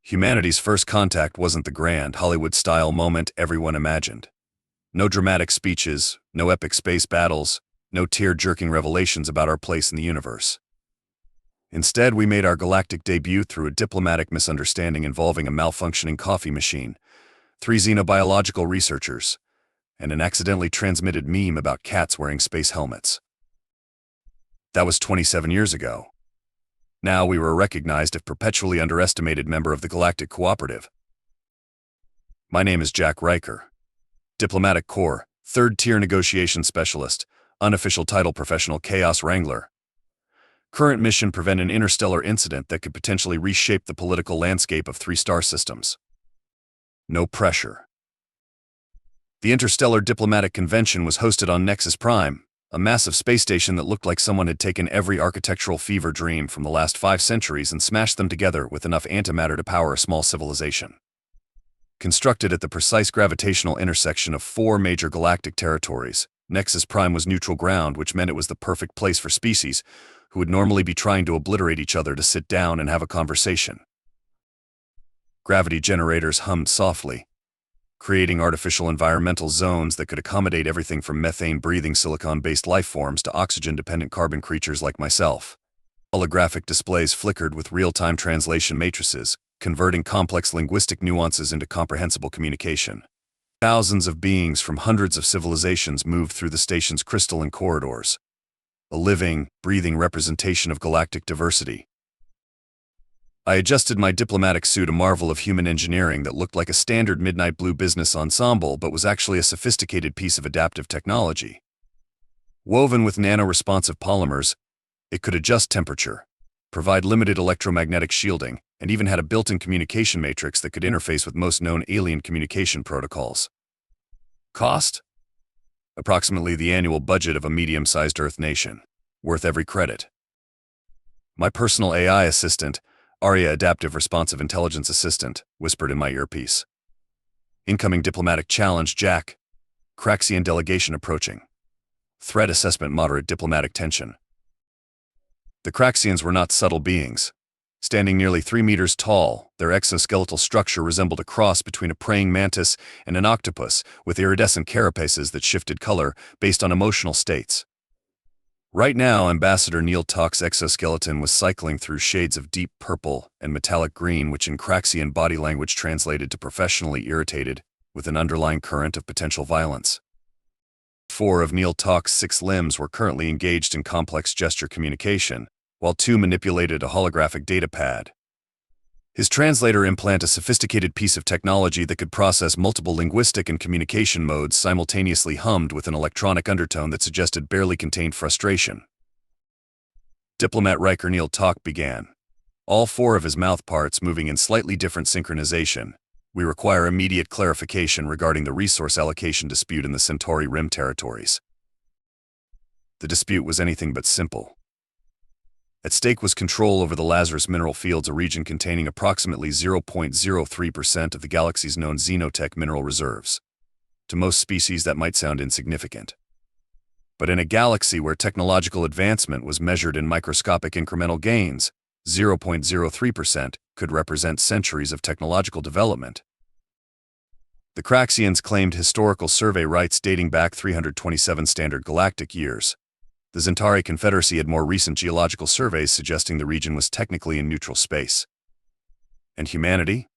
Humanity's first contact wasn't the grand, Hollywood-style moment everyone imagined. No dramatic speeches, no epic space battles, no tear-jerking revelations about our place in the universe. Instead, we made our galactic debut through a diplomatic misunderstanding involving a malfunctioning coffee machine, 3 xenobiological researchers, and an accidentally transmitted meme about cats wearing space helmets. That was 27 years ago. Now we were a recognized if perpetually underestimated member of the Galactic Cooperative. My name is Jack Riker, Diplomatic Corps, 3rd Tier Negotiation Specialist, unofficial title Professional Chaos Wrangler. Current mission: prevent an interstellar incident that could potentially reshape the political landscape of 3 star systems. No pressure. The Interstellar Diplomatic Convention was hosted on Nexus Prime, a massive space station that looked like someone had taken every architectural fever dream from the last 5 centuries and smashed them together with enough antimatter to power a small civilization. Constructed at the precise gravitational intersection of 4 major galactic territories, Nexus Prime was neutral ground, which meant it was the perfect place for species who would normally be trying to obliterate each other to sit down and have a conversation. Gravity generators hummed softly, creating artificial environmental zones that could accommodate everything from methane-breathing silicon-based life forms to oxygen-dependent carbon creatures like myself. Holographic displays flickered with real-time translation matrices, converting complex linguistic nuances into comprehensible communication. Thousands of beings from hundreds of civilizations moved through the station's crystalline corridors, a living, breathing representation of galactic diversity. I adjusted my diplomatic suit, a marvel of human engineering that looked like a standard midnight blue business ensemble but was actually a sophisticated piece of adaptive technology. Woven with nano-responsive polymers, it could adjust temperature, provide limited electromagnetic shielding, and even had a built-in communication matrix that could interface with most known alien communication protocols. Cost? Approximately the annual budget of a medium-sized Earth nation. Worth every credit. My personal AI assistant, ARIA Adaptive Responsive Intelligence Assistant, whispered in my earpiece. Incoming diplomatic challenge, Jack. Craxian delegation approaching. Threat assessment: moderate diplomatic tension. The Craxians were not subtle beings. Standing nearly 3 meters tall, their exoskeletal structure resembled a cross between a praying mantis and an octopus, with iridescent carapaces that shifted color based on emotional states. Right now, Ambassador Neil Tock's exoskeleton was cycling through shades of deep purple and metallic green, which in Craxian body language translated to professionally irritated, with an underlying current of potential violence. 4 of Neil Tock's 6 limbs were currently engaged in complex gesture communication, while 2 manipulated a holographic data pad. His translator implanted a sophisticated piece of technology that could process multiple linguistic and communication modes simultaneously, hummed with an electronic undertone that suggested barely contained frustration. Diplomat Riker Neil Tock began, all 4 of his mouth parts moving in slightly different synchronization. We require immediate clarification regarding the resource allocation dispute in the Centauri Rim territories. The dispute was anything but simple. At stake was control over the Lazarus mineral fields, a region containing approximately 0.03% of the galaxy's known xenotech mineral reserves. To most species, that might sound insignificant. But in a galaxy where technological advancement was measured in microscopic incremental gains, 0.03% could represent centuries of technological development. The Craxians claimed historical survey rights dating back 327 standard galactic years. The Centauri Confederacy had more recent geological surveys suggesting the region was technically in neutral space. And humanity?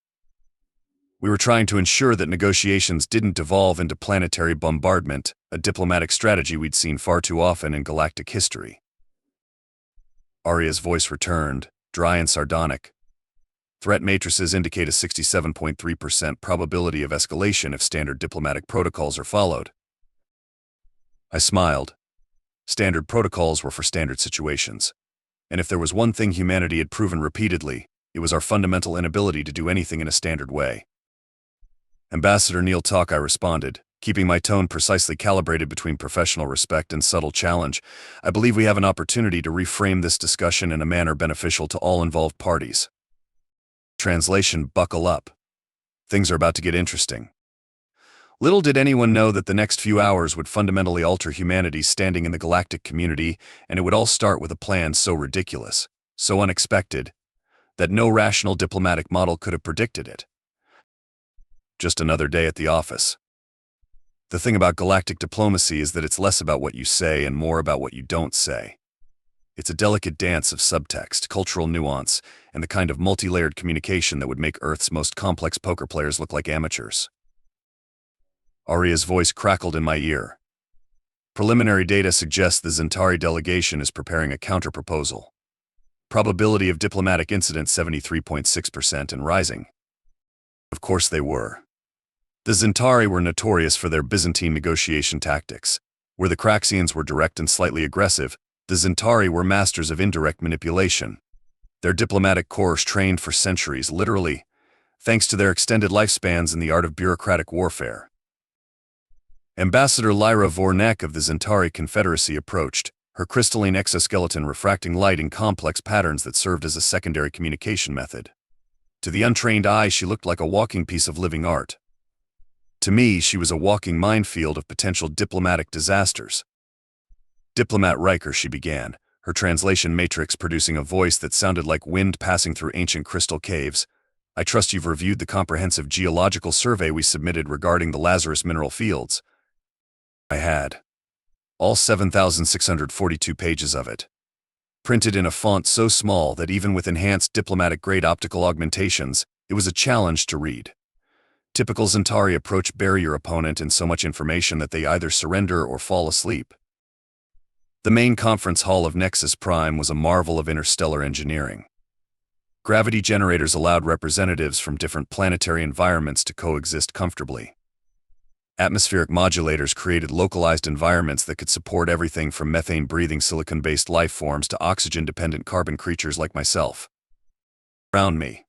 We were trying to ensure that negotiations didn't devolve into planetary bombardment, a diplomatic strategy we'd seen far too often in galactic history. Aria's voice returned, dry and sardonic. Threat matrices indicate a 67.3% probability of escalation if standard diplomatic protocols are followed. I smiled. Standard protocols were for standard situations. And if there was one thing humanity had proven repeatedly, it was our fundamental inability to do anything in a standard way. Ambassador Neil Tock, I responded, keeping my tone precisely calibrated between professional respect and subtle challenge. I believe we have an opportunity to reframe this discussion in a manner beneficial to all involved parties. Translation: buckle up. Things are about to get interesting. Little did anyone know that the next few hours would fundamentally alter humanity's standing in the galactic community, and it would all start with a plan so ridiculous, so unexpected, that no rational diplomatic model could have predicted it. Just another day at the office. The thing about galactic diplomacy is that it's less about what you say and more about what you don't say. It's a delicate dance of subtext, cultural nuance, and the kind of multi-layered communication that would make Earth's most complex poker players look like amateurs. Arya's voice crackled in my ear. Preliminary data suggests the Zentari delegation is preparing a counterproposal. Probability of diplomatic incident 73.6% and rising. Of course they were. The Zentari were notorious for their Byzantine negotiation tactics. Where the Craxians were direct and slightly aggressive, the Zentari were masters of indirect manipulation. Their diplomatic corps trained for centuries, literally, thanks to their extended lifespans in the art of bureaucratic warfare. Ambassador Lyra Vornek of the Zentari Confederacy approached, her crystalline exoskeleton refracting light in complex patterns that served as a secondary communication method. To the untrained eye, she looked like a walking piece of living art. To me, she was a walking minefield of potential diplomatic disasters. Diplomat Riker, she began, her translation matrix producing a voice that sounded like wind passing through ancient crystal caves. I trust you've reviewed the comprehensive geological survey we submitted regarding the Lazarus mineral fields. I had. All 7,642 pages of it. Printed in a font so small that even with enhanced diplomatic-grade optical augmentations, it was a challenge to read. Typical Zentari approach bury your opponent in so much information that they either surrender or fall asleep. The main conference hall of Nexus Prime was a marvel of interstellar engineering. Gravity generators allowed representatives from different planetary environments to coexist comfortably. Atmospheric modulators created localized environments that could support everything from methane-breathing silicon-based life forms to oxygen-dependent carbon creatures like myself. Around me,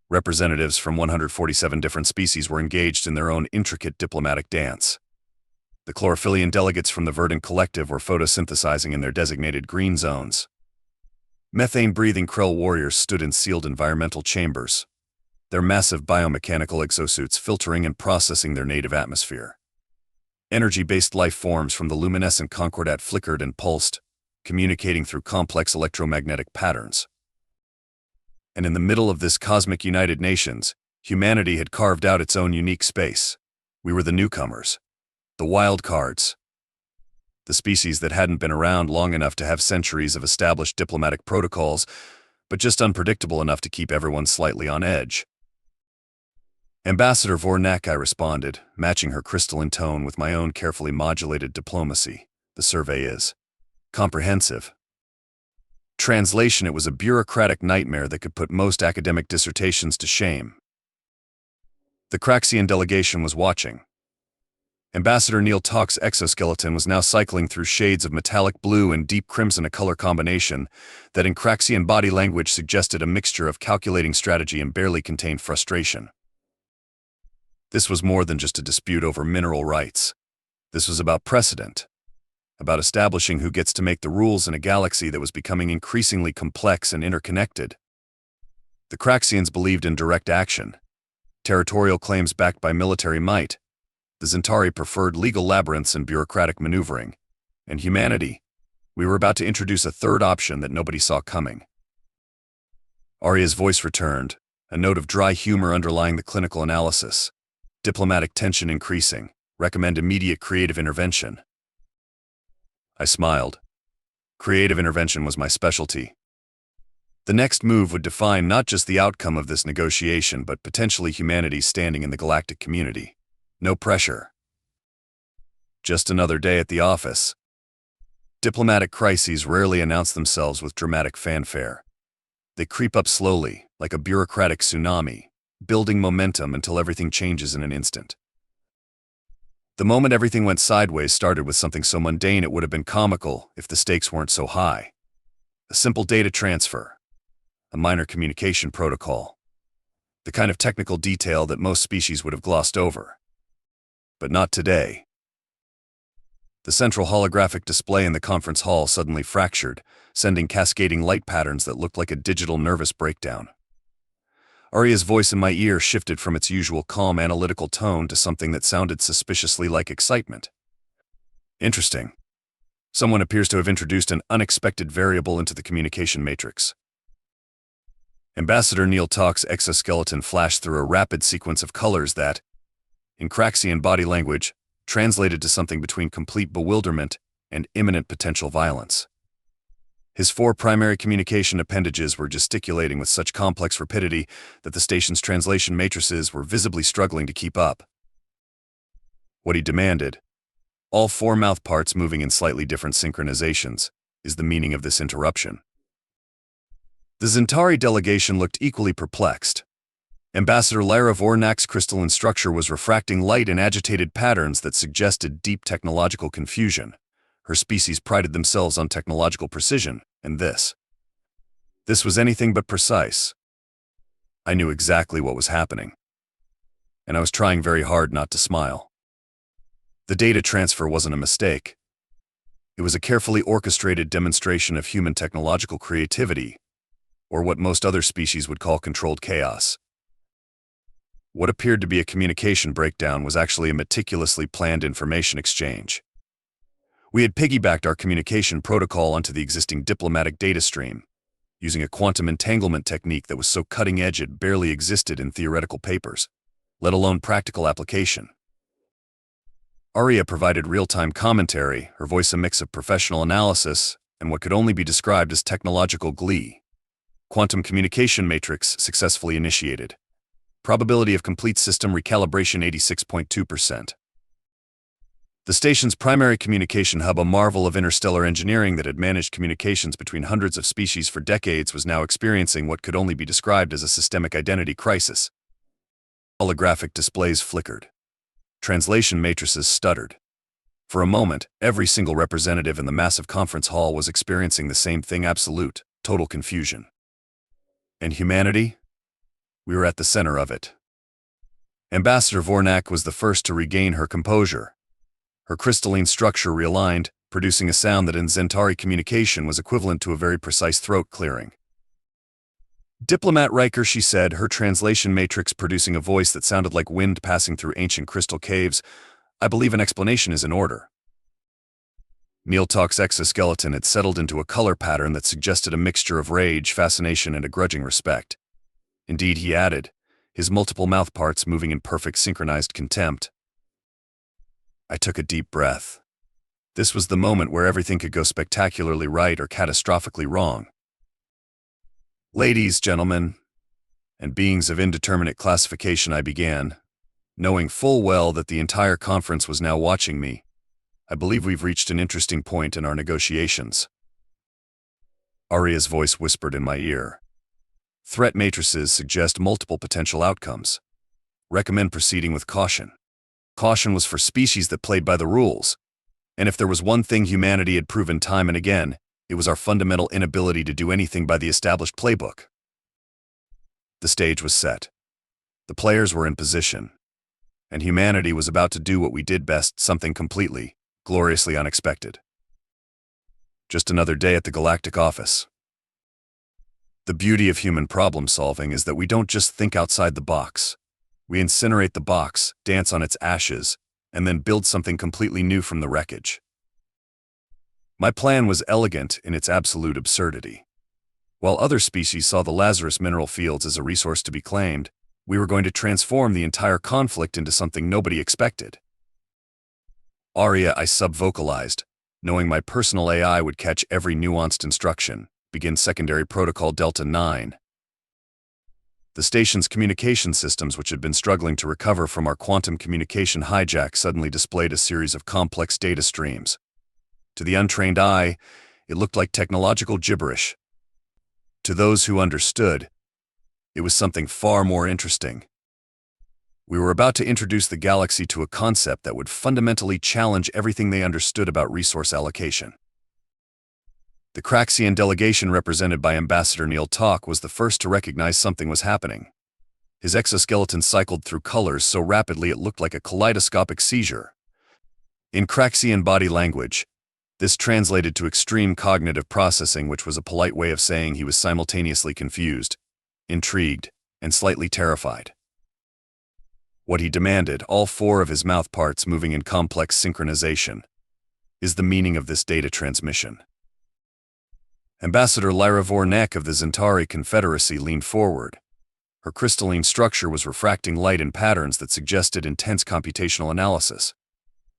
representatives from 147 different species were engaged in their own intricate diplomatic dance. The chlorophyllian delegates from the Verdant Collective were photosynthesizing in their designated green zones. Methane-breathing Krell warriors stood in sealed environmental chambers, their massive biomechanical exosuits filtering and processing their native atmosphere. Energy-based life forms from the luminescent Concordat flickered and pulsed, communicating through complex electromagnetic patterns. And in the middle of this cosmic United Nations, humanity had carved out its own unique space. We were the newcomers, the wild cards, the species that hadn't been around long enough to have centuries of established diplomatic protocols, but just unpredictable enough to keep everyone slightly on edge. Ambassador Vornek, I responded, matching her crystalline tone with my own carefully modulated diplomacy. The survey is comprehensive. Translation: it was a bureaucratic nightmare that could put most academic dissertations to shame. The Craxian delegation was watching. Ambassador Neil Talk's exoskeleton was now cycling through shades of metallic blue and deep crimson, a color combination that in Craxian body language suggested a mixture of calculating strategy and barely contained frustration. This was more than just a dispute over mineral rights. This was about precedent, about establishing who gets to make the rules in a galaxy that was becoming increasingly complex and interconnected. The Craxians believed in direct action, territorial claims backed by military might. The Zentari preferred legal labyrinths and bureaucratic maneuvering. And humanity, we were about to introduce a third option that nobody saw coming. Arya's voice returned, a note of dry humor underlying the clinical analysis. Diplomatic tension increasing. Recommend immediate creative intervention. I smiled. Creative intervention was my specialty. The next move would define not just the outcome of this negotiation, but potentially humanity's standing in the galactic community. No pressure. Just another day at the office. Diplomatic crises rarely announce themselves with dramatic fanfare. They creep up slowly, like a bureaucratic tsunami, building momentum until everything changes in an instant. The moment everything went sideways started with something so mundane it would have been comical if the stakes weren't so high. A simple data transfer. A minor communication protocol. The kind of technical detail that most species would have glossed over. But not today. The central holographic display in the conference hall suddenly fractured, sending cascading light patterns that looked like a digital nervous breakdown. Arya's voice in my ear shifted from its usual calm analytical tone to something that sounded suspiciously like excitement. Interesting. Someone appears to have introduced an unexpected variable into the communication matrix. Ambassador Neil Tock's exoskeleton flashed through a rapid sequence of colors that, in Craxian body language, translated to something between complete bewilderment and imminent potential violence. His 4 primary communication appendages were gesticulating with such complex rapidity that the station's translation matrices were visibly struggling to keep up. What he demanded, all 4 mouth parts moving in slightly different synchronizations, is the meaning of this interruption. The Zentari delegation looked equally perplexed. Ambassador Lyra Vornak's crystalline structure was refracting light in agitated patterns that suggested deep technological confusion. Her species prided themselves on technological precision, and this was anything but precise. I knew exactly what was happening, and I was trying very hard not to smile. The data transfer wasn't a mistake. It was a carefully orchestrated demonstration of human technological creativity, or what most other species would call controlled chaos. What appeared to be a communication breakdown was actually a meticulously planned information exchange. We had piggybacked our communication protocol onto the existing diplomatic data stream, using a quantum entanglement technique that was so cutting-edge it barely existed in theoretical papers, let alone practical application. Aria provided real-time commentary, her voice a mix of professional analysis and what could only be described as technological glee. Quantum communication matrix successfully initiated. Probability of complete system recalibration 86.2%. The station's primary communication hub, a marvel of interstellar engineering that had managed communications between hundreds of species for decades, was now experiencing what could only be described as a systemic identity crisis. Holographic displays flickered. Translation matrices stuttered. For a moment, every single representative in the massive conference hall was experiencing the same thing: absolute, total confusion. And humanity? We were at the center of it. Ambassador Vornak was the first to regain her composure. Her crystalline structure realigned, producing a sound that in Zentari communication was equivalent to a very precise throat clearing. Diplomat Riker, she said, her translation matrix producing a voice that sounded like wind passing through ancient crystal caves. I believe an explanation is in order. Neil Tock's exoskeleton had settled into a color pattern that suggested a mixture of rage, fascination, and a grudging respect. Indeed, he added, his multiple mouth parts moving in perfect synchronized contempt. I took a deep breath. This was the moment where everything could go spectacularly right or catastrophically wrong. Ladies, gentlemen, and beings of indeterminate classification, I began, knowing full well that the entire conference was now watching me. I believe we've reached an interesting point in our negotiations. Aria's voice whispered in my ear. Threat matrices suggest multiple potential outcomes. Recommend proceeding with caution. Caution was for species that played by the rules. And if there was one thing humanity had proven time and again, it was our fundamental inability to do anything by the established playbook. The stage was set. The players were in position. And humanity was about to do what we did best, something completely, gloriously unexpected. Just another day at the Galactic Office. The beauty of human problem solving is that we don't just think outside the box. We incinerate the box, dance on its ashes, and then build something completely new from the wreckage. My plan was elegant in its absolute absurdity. While other species saw the Lazarus mineral fields as a resource to be claimed, we were going to transform the entire conflict into something nobody expected. Aria, I subvocalized, knowing my personal AI would catch every nuanced instruction. Begin secondary protocol Delta 9. The station's communication systems, which had been struggling to recover from our quantum communication hijack, suddenly displayed a series of complex data streams. To the untrained eye, it looked like technological gibberish. To those who understood, it was something far more interesting. We were about to introduce the galaxy to a concept that would fundamentally challenge everything they understood about resource allocation. The Craxian delegation, represented by Ambassador Neil Tock, was the first to recognize something was happening. His exoskeleton cycled through colors so rapidly it looked like a kaleidoscopic seizure. In Craxian body language, this translated to extreme cognitive processing, which was a polite way of saying he was simultaneously confused, intrigued, and slightly terrified. What he demanded, all 4 of his mouth parts moving in complex synchronization, is the meaning of this data transmission. Ambassador Lyra Vornak of the Centauri Confederacy leaned forward. Her crystalline structure was refracting light in patterns that suggested intense computational analysis.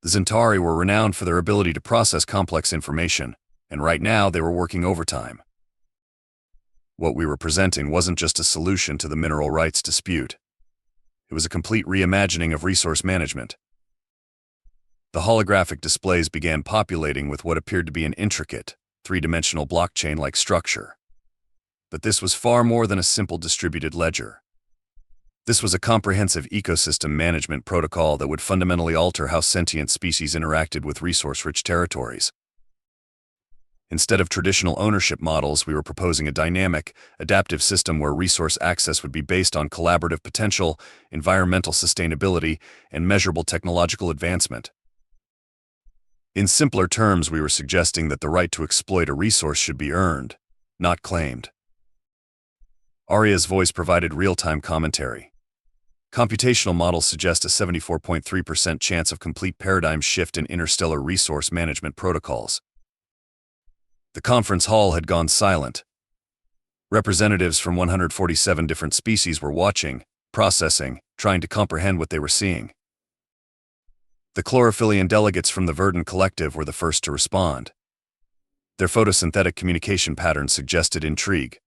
The Centauri were renowned for their ability to process complex information, and right now they were working overtime. What we were presenting wasn't just a solution to the mineral rights dispute. It was a complete reimagining of resource management. The holographic displays began populating with what appeared to be an intricate, three-dimensional blockchain-like structure. But this was far more than a simple distributed ledger. This was a comprehensive ecosystem management protocol that would fundamentally alter how sentient species interacted with resource-rich territories. Instead of traditional ownership models, we were proposing a dynamic, adaptive system where resource access would be based on collaborative potential, environmental sustainability, and measurable technological advancement. In simpler terms, we were suggesting that the right to exploit a resource should be earned, not claimed. Aria's voice provided real-time commentary. Computational models suggest a 74.3% chance of complete paradigm shift in interstellar resource management protocols. The conference hall had gone silent. Representatives from 147 different species were watching, processing, trying to comprehend what they were seeing. The chlorophyllian delegates from the Verdant Collective were the first to respond. Their photosynthetic communication patterns suggested intrigue.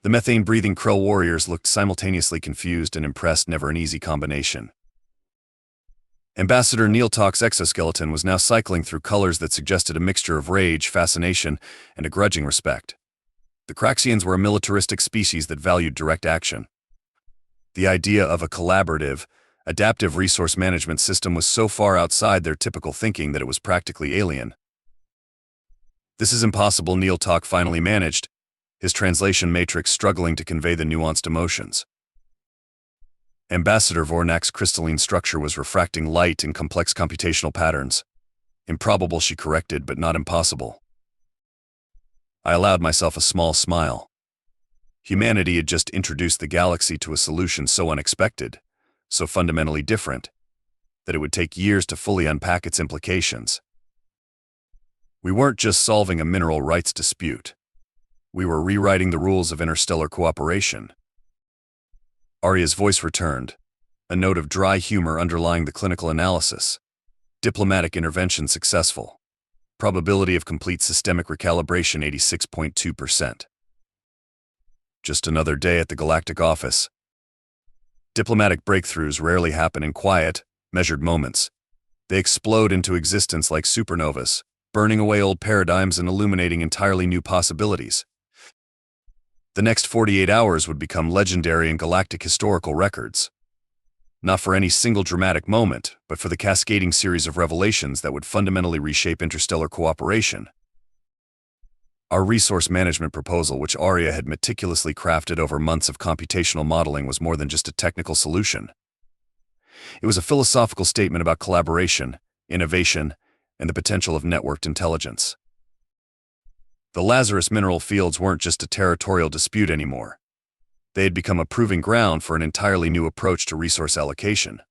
The methane-breathing Krell warriors looked simultaneously confused and impressed, never an easy combination. Ambassador Neeltalk's exoskeleton was now cycling through colors that suggested a mixture of rage, fascination, and a grudging respect. The Craxians were a militaristic species that valued direct action. The idea of a collaborative, adaptive resource management system was so far outside their typical thinking that it was practically alien. "This is impossible," Neeltalk finally managed, his translation matrix struggling to convey the nuanced emotions. Ambassador Vornak's crystalline structure was refracting light in complex computational patterns. Improbable, she corrected, but not impossible. I allowed myself a small smile. Humanity had just introduced the galaxy to a solution so unexpected, so fundamentally different, that it would take years to fully unpack its implications. We weren't just solving a mineral rights dispute. We were rewriting the rules of interstellar cooperation. Aria's voice returned, a note of dry humor underlying the clinical analysis. Diplomatic intervention successful. Probability of complete systemic recalibration 86.2%. Just another day at the galactic office. Diplomatic breakthroughs rarely happen in quiet, measured moments. They explode into existence like supernovas, burning away old paradigms and illuminating entirely new possibilities. The next 48 hours would become legendary in galactic historical records. Not for any single dramatic moment, but for the cascading series of revelations that would fundamentally reshape interstellar cooperation. Our resource management proposal, which Aria had meticulously crafted over months of computational modeling, was more than just a technical solution. It was a philosophical statement about collaboration, innovation, and the potential of networked intelligence. The Lazarus mineral fields weren't just a territorial dispute anymore. They had become a proving ground for an entirely new approach to resource allocation.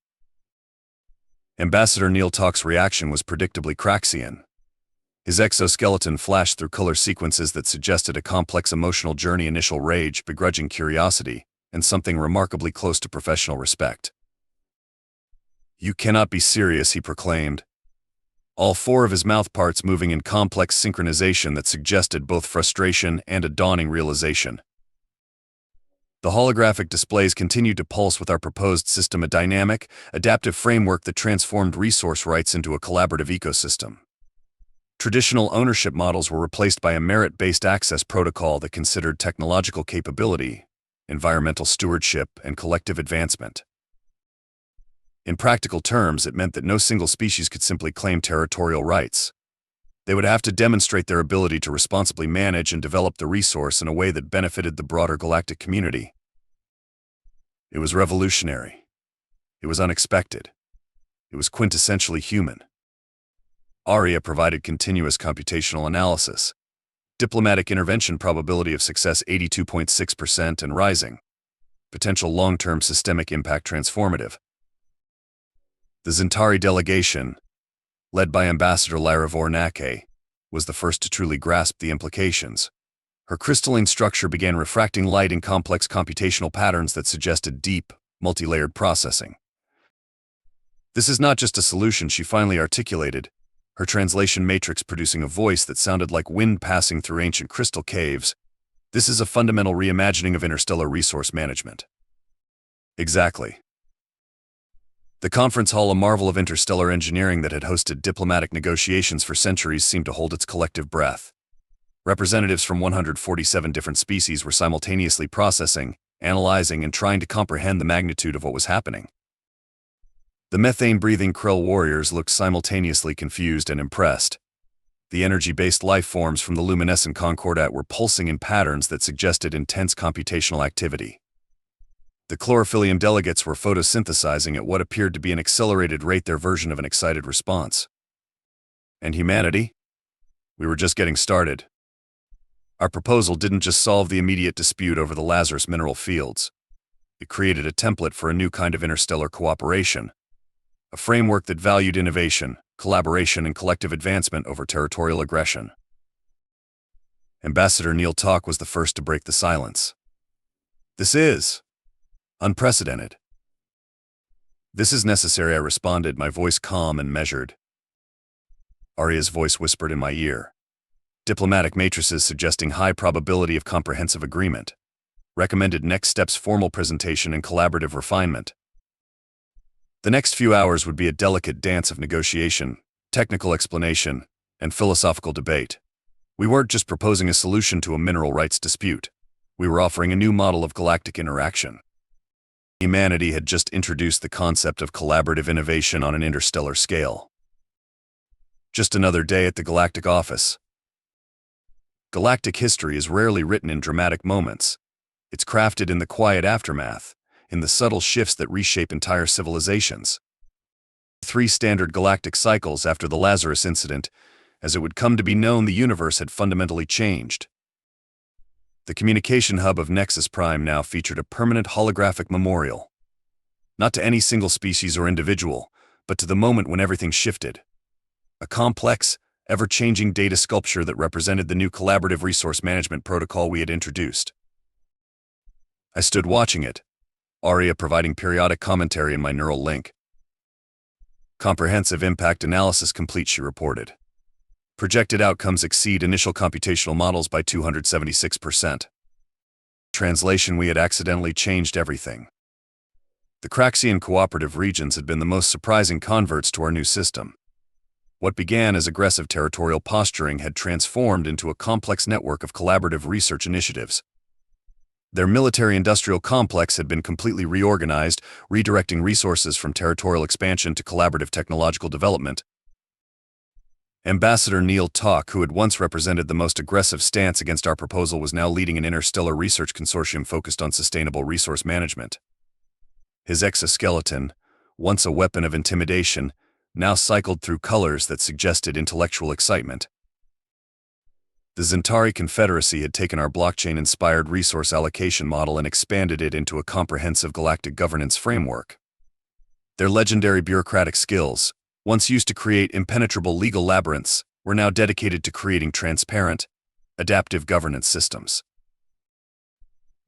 Ambassador Neeltalk's reaction was predictably Craxian. His exoskeleton flashed through color sequences that suggested a complex emotional journey: initial rage, begrudging curiosity, and something remarkably close to professional respect. "You cannot be serious," he proclaimed, all four of his mouthparts moving in complex synchronization that suggested both frustration and a dawning realization. The holographic displays continued to pulse with our proposed system, a dynamic, adaptive framework that transformed resource rights into a collaborative ecosystem. Traditional ownership models were replaced by a merit-based access protocol that considered technological capability, environmental stewardship, and collective advancement. In practical terms, it meant that no single species could simply claim territorial rights. They would have to demonstrate their ability to responsibly manage and develop the resource in a way that benefited the broader galactic community. It was revolutionary. It was unexpected. It was quintessentially human. Aria provided continuous computational analysis. Diplomatic intervention probability of success 82.6% and rising. Potential long-term systemic impact transformative. The Centauri delegation, led by Ambassador Lyra Vornak, was the first to truly grasp the implications. Her crystalline structure began refracting light in complex computational patterns that suggested deep, multi-layered processing. This is not just a solution, she finally articulated, her translation matrix producing a voice that sounded like wind passing through ancient crystal caves. This is a fundamental reimagining of interstellar resource management. Exactly. The conference hall, a marvel of interstellar engineering that had hosted diplomatic negotiations for centuries, seemed to hold its collective breath. Representatives from 147 different species were simultaneously processing, analyzing, and trying to comprehend the magnitude of what was happening. The methane-breathing krill warriors looked simultaneously confused and impressed. The energy-based life forms from the luminescent concordat were pulsing in patterns that suggested intense computational activity. The chlorophyllum delegates were photosynthesizing at what appeared to be an accelerated rate, their version of an excited response. And humanity? We were just getting started. Our proposal didn't just solve the immediate dispute over the Lazarus mineral fields. It created a template for a new kind of interstellar cooperation, a framework that valued innovation, collaboration, and collective advancement over territorial aggression. Ambassador Neil Talk was the first to break the silence. This is unprecedented. This is necessary, I responded, my voice calm and measured. Aria's voice whispered in my ear. Diplomatic matrices suggesting high probability of comprehensive agreement. Recommended next steps: formal presentation and collaborative refinement. The next few hours would be a delicate dance of negotiation, technical explanation, and philosophical debate. We weren't just proposing a solution to a mineral rights dispute. We were offering a new model of galactic interaction. Humanity had just introduced the concept of collaborative innovation on an interstellar scale. Just another day at the galactic office. Galactic history is rarely written in dramatic moments. It's crafted in the quiet aftermath, in the subtle shifts that reshape entire civilizations. 3 standard galactic cycles after the Lazarus incident, as it would come to be known, the universe had fundamentally changed. The communication hub of Nexus Prime now featured a permanent holographic memorial. Not to any single species or individual, but to the moment when everything shifted. A complex, ever-changing data sculpture that represented the new collaborative resource management protocol we had introduced. I stood watching it, Aria providing periodic commentary in my neural link. Comprehensive impact analysis complete, she reported. Projected outcomes exceed initial computational models by 276%. Translation: we had accidentally changed everything. The Craxian cooperative regions had been the most surprising converts to our new system. What began as aggressive territorial posturing had transformed into a complex network of collaborative research initiatives. Their military-industrial complex had been completely reorganized, redirecting resources from territorial expansion to collaborative technological development. Ambassador Neil Talk, who had once represented the most aggressive stance against our proposal, was now leading an interstellar research consortium focused on sustainable resource management. His exoskeleton, once a weapon of intimidation, now cycled through colors that suggested intellectual excitement. The Zentari Confederacy had taken our blockchain-inspired resource allocation model and expanded it into a comprehensive galactic governance framework. Their legendary bureaucratic skills, once used to create impenetrable legal labyrinths, were now dedicated to creating transparent, adaptive governance systems.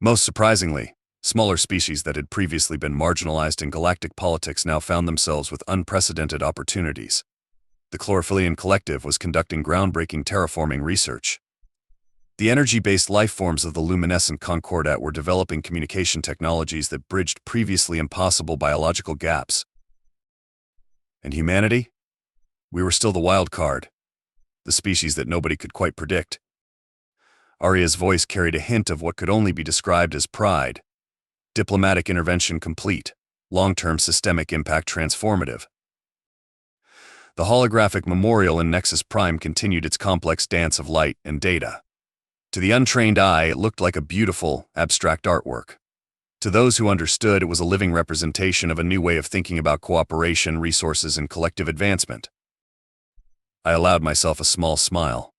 Most surprisingly, smaller species that had previously been marginalized in galactic politics now found themselves with unprecedented opportunities. The Chlorophyllum Collective was conducting groundbreaking terraforming research. The energy-based life forms of the luminescent concordat were developing communication technologies that bridged previously impossible biological gaps. And humanity? We were still the wild card, the species that nobody could quite predict. Aria's voice carried a hint of what could only be described as pride. Diplomatic intervention complete, long-term systemic impact transformative. The holographic memorial in Nexus Prime continued its complex dance of light and data. To the untrained eye, it looked like a beautiful, abstract artwork. To those who understood, it was a living representation of a new way of thinking about cooperation, resources, and collective advancement. I allowed myself a small smile.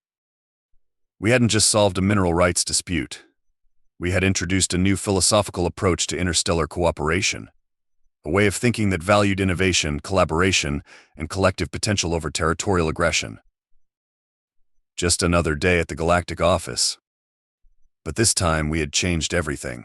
We hadn't just solved a mineral rights dispute. We had introduced a new philosophical approach to interstellar cooperation, a way of thinking that valued innovation, collaboration, and collective potential over territorial aggression. Just another day at the galactic office. But this time we had changed everything.